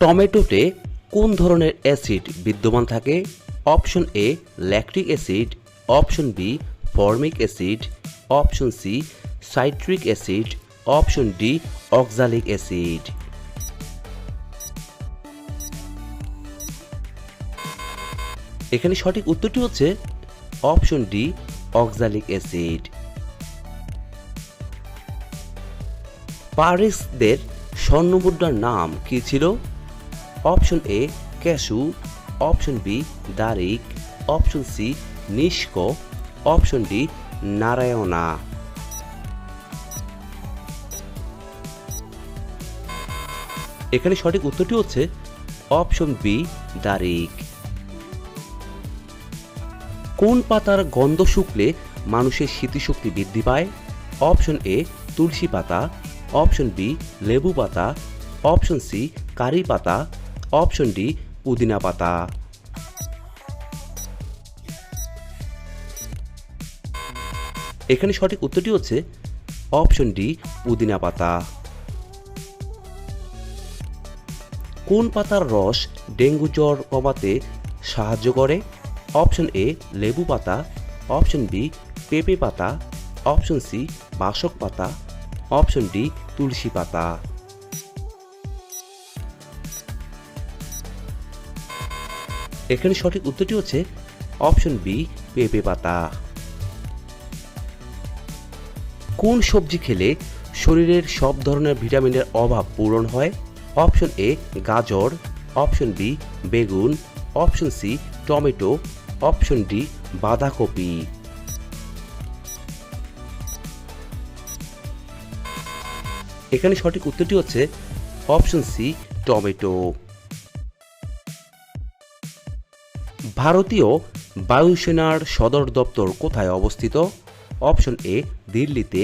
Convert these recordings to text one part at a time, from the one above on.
টমেটোতে কোন ধরনের অ্যাসিড বিদ্যমান থাকে? Option A lactic acid, option B formic acid, option C citric acid, option D oxalic acid. এখানে সঠিক উত্তরটি হচ্ছে অপশন ডি অক্সালিক অ্যাসিড। পারিসদের স্বর্ণমুদ্রার নাম কি ছিল? অপশন এ ক্যাশু, option B daric, option C নিষ্ক, অপশন ডি নারায়ণা। এখানে সঠিক উত্তরটি হচ্ছে অপশন বি দারিক। কোন পাতার গন্ধ শুকলে মানুষের স্মৃতিশক্তি বৃদ্ধি পায়? অপশন এ তুলসী পাতা, অপশন বি লেবু পাতা, অপশন সি কারি পাতা, অপশন ডি পুদিনা পাতা। এখানে সঠিক উত্তরটি হচ্ছে অপশন ডি পুদিনা পাতা। কোন পাতার রস ডেঙ্গু জ্বর কমাতে সাহায্য করে? অপশন এ লেবু পাতা, অপশন বি পেঁপে পাতা, অপশন সি বাসক পাতা, অপশন ডি তুলসী পাতা। এখানে সঠিক উত্তরটি হচ্ছে অপশন বি পেঁপে পাতা। কোন সবজি খেলে শরীরের সব ধরনের ভিটামিনের অভাব পূরণ হয়? অপশন এ গাজর, অপশন বি বেগুন, option C tomato, option D বাঁধাকপি। এখানে সঠিক উত্তরটি হচ্ছে অপশন সি টমেটো। ভারতীয় বায়ুসেনার সদর দপ্তর কোথায় অবস্থিত? অপশন এ দিল্লিতে,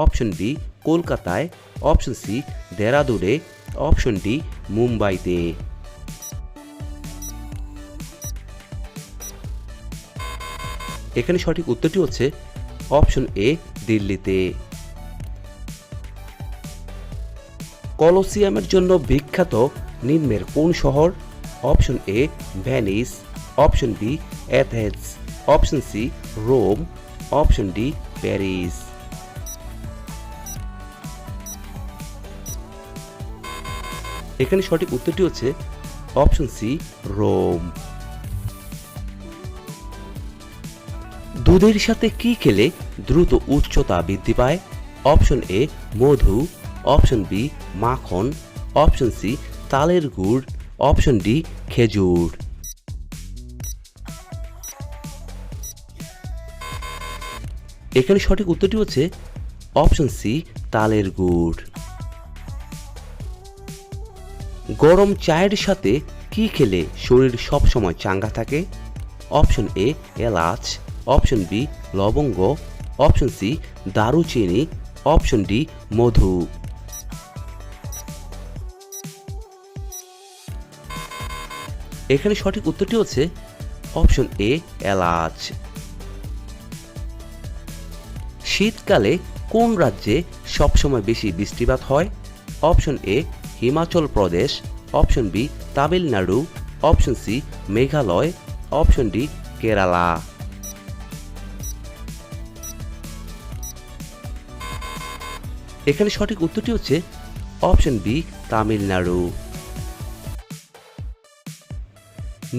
অপশন বি কলকাতায়, অপশন সি দেরাদুনে, অপশন ডি মুম্বাইতে। এখানে সঠিক উত্তরটি হচ্ছে অপশন এ দিল্লিতে। কলোসিয়ামের জন্য বিখ্যাত নিম্নের কোন শহর? Option A Venice, option B Athens, option C Rome, option D Paris. এখানে সঠিক উত্তরটি হচ্ছে অপশন সি রোম। দুধের সাথে কি খেলে দ্রুত উচ্চতা বৃদ্ধি পায়? অপশন এ মধু, অপশন বি মাখন, অপশন সি তালের গুড়, অপশন ডি খেজুর। এখানে সঠিক উত্তরটি হচ্ছে অপশন সি তালের গুড়। গরম চায়ের সাথে কি খেলে শরীর সবসময় চাঙ্গা থাকে? অপশন এ এলাচ, অপশন বি লবঙ্গ, অপশন সি দারুচিনি, অপশন ডি মধু। এখানে সঠিক উত্তরটি হচ্ছে অপশন এ এলাচ। শীতকালে কোন রাজ্যে সবসময় বেশি বৃষ্টিপাত হয়? Option A Himachal Pradesh, option B Tamil Nadu, option C Meghalaya, option D Kerala. এখানে সঠিক উত্তরটি হচ্ছে অপশন বি তামিলনাড়ু।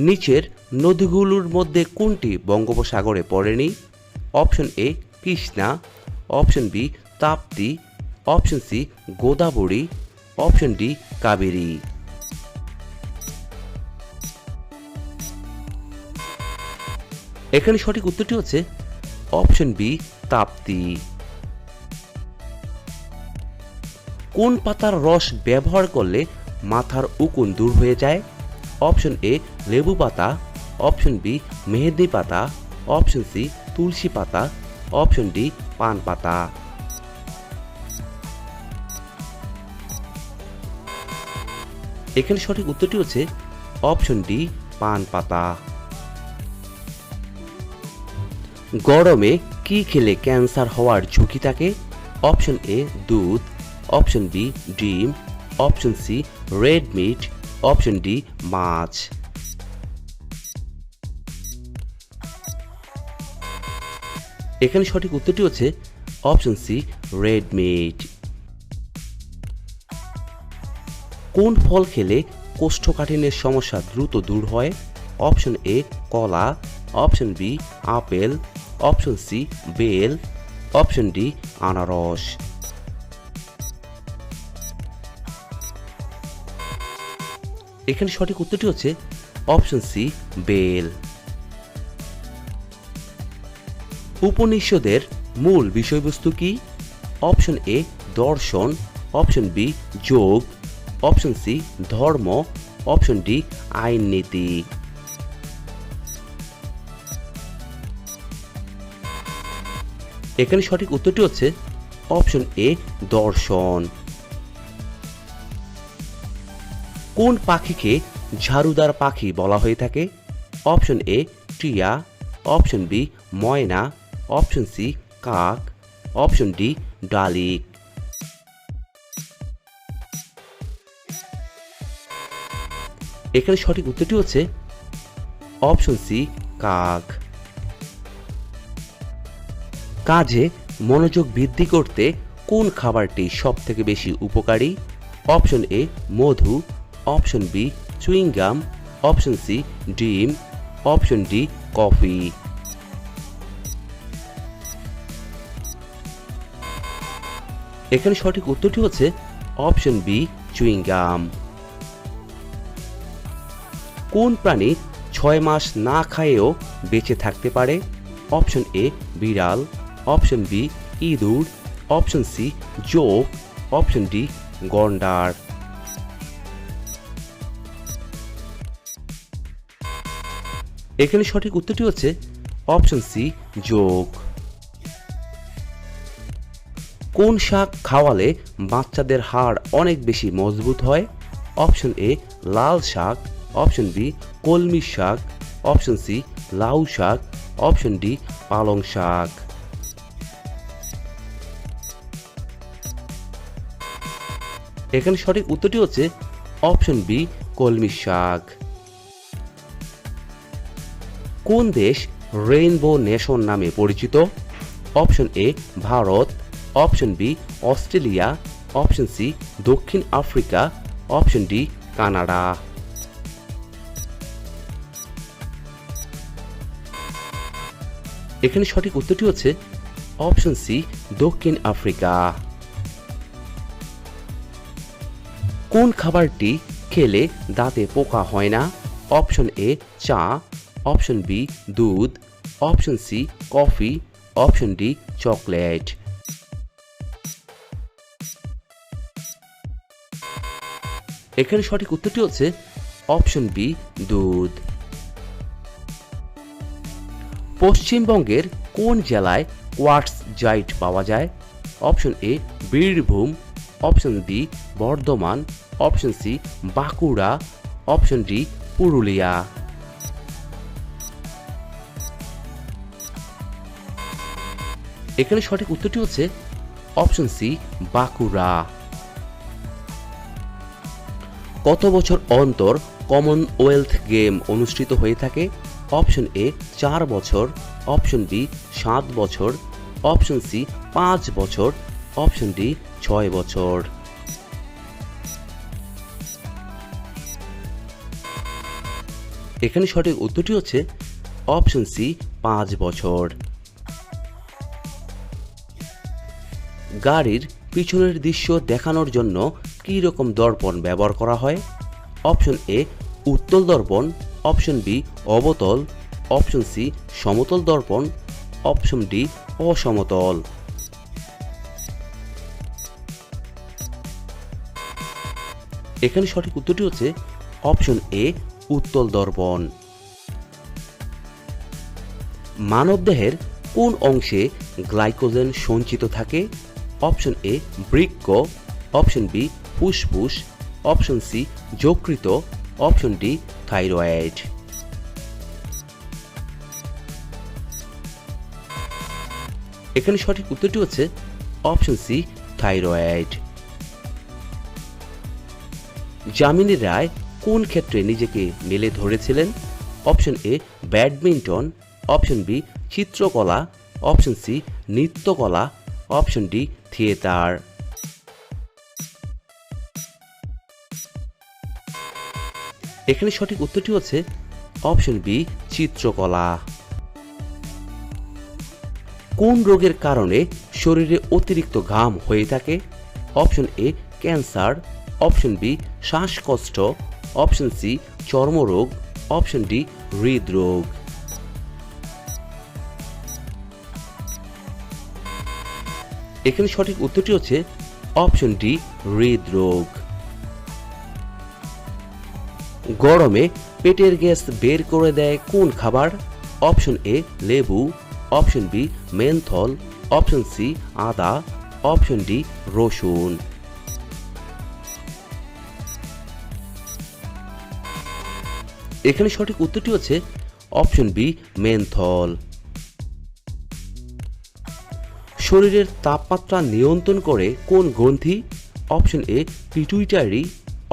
নিচের নদীগুলোর মধ্যে কোনটি বঙ্গোপসাগরে পড়েনি? Option A Krishna, option B Tapti, option C Godavari, option D Kaveri. এখানে সঠিক উত্তরটি হচ্ছে অপশন বি তাপ্তি। কোন পাতার রস ব্যবহার করলে মাথার উকুন দূর হয়ে যায়? অপশন এ লেবু পাতা, অপশন বি মেহেদি পাতা, অপশন সি তুলসী পাতা, অপশন ডি পান পাতা। এখানে সঠিক উত্তরটি হচ্ছে অপশন ডি পান পাতা। গরমে কি খেলে ক্যান্সার হওয়ার ঝুঁকি থাকে? অপশন এ দুধ, অপশন বি ডিম, option C red meat, option D মাছ। এখানে সঠিক উত্তরটি হচ্ছে অপশন সি রেড মিট। কোন ফল খেলে কোষ্ঠকাঠিন্যের সমস্যা দ্রুত দূর হয়? অপশন এ কলা, option B apple, option C বেল, অপশন ডি আনারস। এখানে সঠিক উত্তরটি হচ্ছে অপশন সি বেল। উপনিষদের মূল বিষয়বস্তু কি? অপশন এ দর্শন, অপশন বি যোগ, অপশন সি ধর্ম, অপশন ডি আইন নীতি। এখানে সঠিক উত্তরটি হচ্ছে অপশন এ দর্শন। কোন পাখিকে ঝাড়ুদার পাখি বলা হয়ে থাকে? অপশন এ টিয়া, অপশন বি ময়না, অপশন সি কাক, অপশন ডি ডালিক। এখানে সঠিক উত্তরটি হচ্ছে অপশন সি কাক। কাজে মনোযোগ বৃদ্ধি করতে কোন খাবারটি সব থেকে বেশি উপকারী? অপশন এ মধু, option B chewing gum, option C ডিম, অপশন ডি কফি। এখানে সঠিক উত্তরটি হচ্ছে অপশন বি চুইংগাম। কোন প্রাণী 6 মাস না খায়েও বেঁচে থাকতে পারে? অপশন এ বিড়াল, অপশন বি ইঁদুর, অপশন সি জোঁক, অপশন ডি গন্ডার। এখানে সঠিক উত্তরটি হচ্ছে অপশন সি জোঁক। কোন শাক খাওয়ালে বাচ্চাদের হাড় অনেক বেশি মজবুত হয়? অপশন এ লাল শাক, অপশন বি কলমি শাক, অপশন সি লাউ শাক, অপশন ডি পালং শাক। এখানে সঠিক উত্তরটি হচ্ছে অপশন বি কলমি শাক। কোন দেশ রেইনবো নেশন নামে পরিচিত? Option A Bharat, option B Australia, option C দক্ষিণ আফ্রিকা, অপশন ডি কানাডা। এখানে সঠিক উত্তরটি হচ্ছে অপশন সি দক্ষিণ আফ্রিকা। কোন খাবারটি খেলে দাঁতে পোকা হয় না? অপশন এ চা, অপশন বি দুধ, option C coffee, option D chocolate. এখানে সঠিক উত্তরটি হচ্ছে অপশন বি দুধ। পশ্চিমবঙ্গের কোন জেলায় কোয়ার্টজ জাইট পাওয়া যায়? Option A Birbhum, option B Bardhaman, option C Bankura, option D Purulia. এখানে সঠিক উত্তরটি হচ্ছে অপশন সি বাঁকুড়া। কত বছর অন্তর কমনওয়েলথ গেম অনুষ্ঠিত হয়ে থাকে? অপশন এ 4 বছর, অপশন বি 7 বছর, অপশন সি 5 বছর, অপশন ডি 6 বছর। এখানে সঠিক উত্তরটি হচ্ছে অপশন সি 5 বছর। গাড়ির পিছনের দৃশ্য দেখানোর জন্য কী রকম দর্পণ ব্যবহার করা হয়? অপশন এ উত্তল দর্পণ, অপশন বি অবতল, অপশন সি সমতল দর্পণ, অপশন ডি অসমতল। এখানে সঠিক উত্তরটি হচ্ছে অপশন এ উত্তল দর্পণ। মানবদেহের কোন অংশে গ্লাইকোজেন সঞ্চিত থাকে? অপশন এ বৃক্ক, অপশন বি ফুসফুস, অপশন সি যকৃত, অপশন ডি থাইরয়েড। এখানে সঠিক উত্তরটি হচ্ছে option C thyroid. Jamini Roy কোন ক্ষেত্রে নিজেকে মেলে ধরেছিলেন? Option A badminton, option B চিত্রকলা, অপশন সি নৃত্যকলা, অপশন ডি থিয়েটার। এখানে সঠিক উত্তরটি হচ্ছে অপশন বি চিত্রকলা। কোন রোগের কারণে শরীরে অতিরিক্ত ঘাম হয়ে থাকে? Option A cancer, option B শ্বাসকষ্ট, অপশন সি চর্মরোগ, অপশন ডি হৃদরোগ। এখানে সঠিক উত্তরটি হচ্ছে অপশন ডি হৃদরোগ। গরমে পেটের গ্যাস বের করে দেয় কোন খাবার? অপশন এ লেবু, option B menthol, option C আদা, অপশন ডি রসুন। এখানে সঠিক উত্তরটি হচ্ছে অপশন বি মেন্থল। শরীরের তাপমাত্রা নিয়ন্ত্রণ করে কোন গ্রন্থি? Option A pituitary,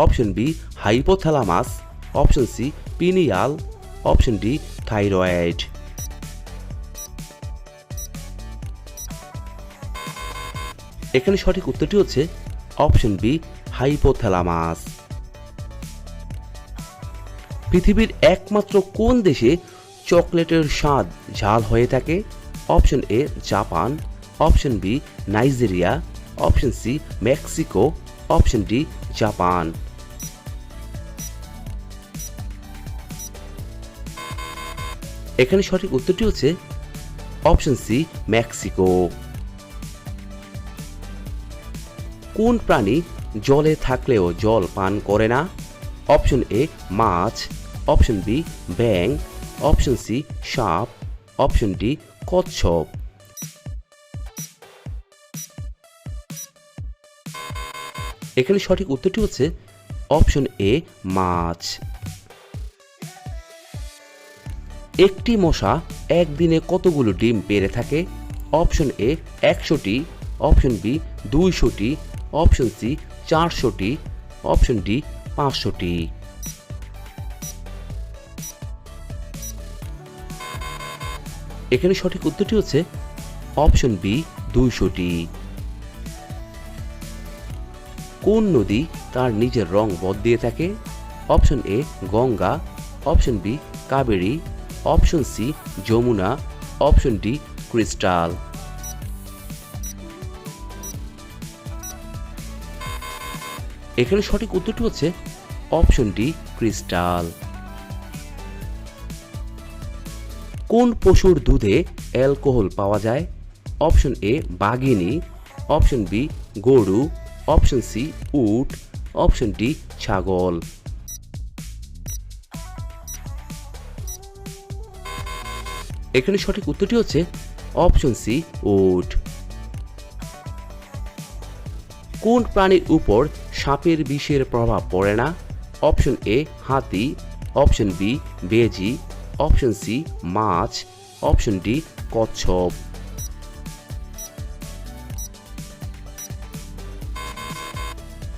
option B hypothalamus, option C pineal, option D thyroid. এখানে সঠিক উত্তরটি হচ্ছে অপশন বি হাইপোথ্যালামাস। পৃথিবীর একমাত্র কোন দেশে চকলেটের স্বাদ ঝাল হয়ে থাকে? Option A Japan, option B Nigeria, option C Mexico, option D Japan. এখানে সঠিক উত্তরটি হচ্ছে অপশন সি মেক্সিকো। কোন প্রাণী জলে থাকলেও জল পান করে না? অপশন এ মাছ, অপশন বি ব্যাঙ, অপশন সি সাপ, অপশন ডি কচ্ছপ। এখানে সঠিক উত্তরটি হচ্ছে অপশন এ মাছ। একটি মশা একদিনে কতগুলো ডিম পেড়ে থাকে? অপশন এ 100টি, অপশন বি 200টি, অপশন সি 400টি, অপশন ডি 500টি। এখানে সঠিক উত্তরটি হচ্ছে অপশন বি 200টি। কোন নদী তার নিজের রং বদলিয়ে থাকে? Option A Ganga, option B Kaveri, option C Yamuna, option D crystal. এখানে সঠিক উত্তরটি হচ্ছে অপশন ডি ক্রিস্টাল। কোন পশুর দুধে অ্যালকোহল পাওয়া যায়? অপশন এ বাঘিনী, অপশন বি গরু, অপশন সি উট, অপশন ডি ছাগল। এখানে সঠিক উত্তরটি হচ্ছে অপশন সি উট। কোন প্রাণীর উপর সাপের বিষের প্রভাব পড়ে না? অপশন এ হাতি, অপশন বি বেজি, অপশন সি মাছ, অপশন ডি কচ্ছপ।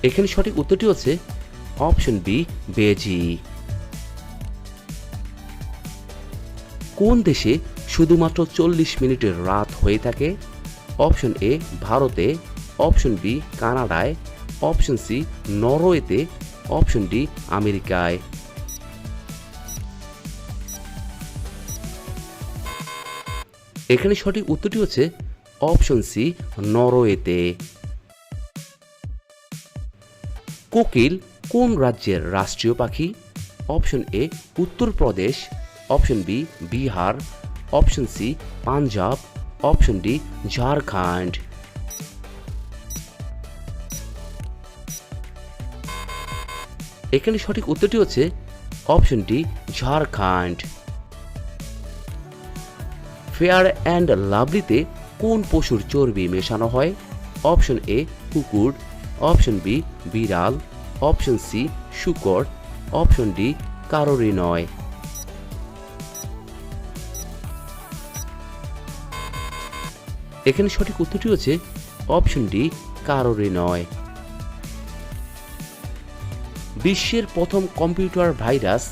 এখানে সঠিক উত্তরটি হচ্ছে অপশন বি বেজি। কোন দেশে শুধুমাত্র 40 মিনিটের রাত হয়ে থাকে? অপশন এ ভারতে, অপশন বি কানাডায়, অপশন সি নরওয়েতে, অপশন ডি আমেরিকায়। এখানে সঠিক উত্তরটি হচ্ছে অপশন সি নরওয়েতে। কোকিল কোন রাজ্যের রাষ্ট্রীয় পাখি? Option A Uttar Pradesh, option B Bihar, option C Punjab, option D Jharkhand. এখানে সঠিক উত্তরটি হচ্ছে option D Jharkhand. Fair and লাভলিতে কোন পশুর চর্বি মেশানো হয়? অপশন এ কুকুর, অপশন বি বিড়াল, অপশন সি শূকর, অপশন ডি কারোরই নয়। এখানে সঠিক উত্তরটি হচ্ছে অপশন ডি কারোরই নয়। বিশ্বের প্রথম কম্পিউটার ভাইরাস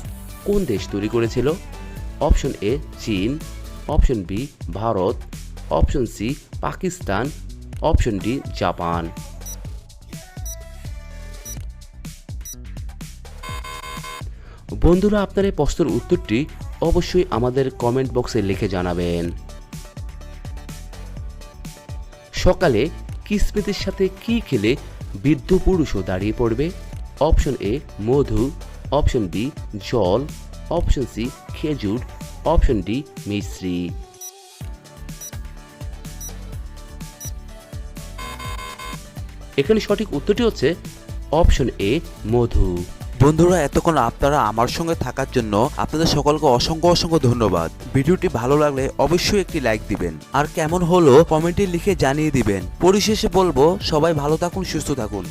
কোন দেশ তৈরি করেছিল? অপশন এ চীন, option B Bharat, option C Pakistan, option D Japan. বন্ধুরা, আপনার এই প্রশ্নের উত্তরটি অবশ্যই আমাদের কমেন্ট বক্সে লিখে জানাবেন। সকালে কিসমিসের সাথে কি খেলে বৃদ্ধ পুরুষও দাঁড়িয়ে পড়বে? অপশন এ মধু, অপশন বি জল, অপশন সি খেজুর, অপশন ডি মিশ্রি। এখানে সঠিক উত্তরটি হচ্ছে অপশন এ মধু। বন্ধুরা, এতক্ষণ আপনারা আমার সঙ্গে থাকার জন্য আপনাদের সকলকে অসংখ্য অসংখ্য ধন্যবাদ। ভিডিওটি ভালো লাগলে অবশ্যই একটি লাইক দিবেন, আর কেমন হলো কমেন্টে লিখে জানিয়ে দিবেন। পরিশেষে বলবো, সবাই ভালো থাকুন, সুস্থ থাকুন।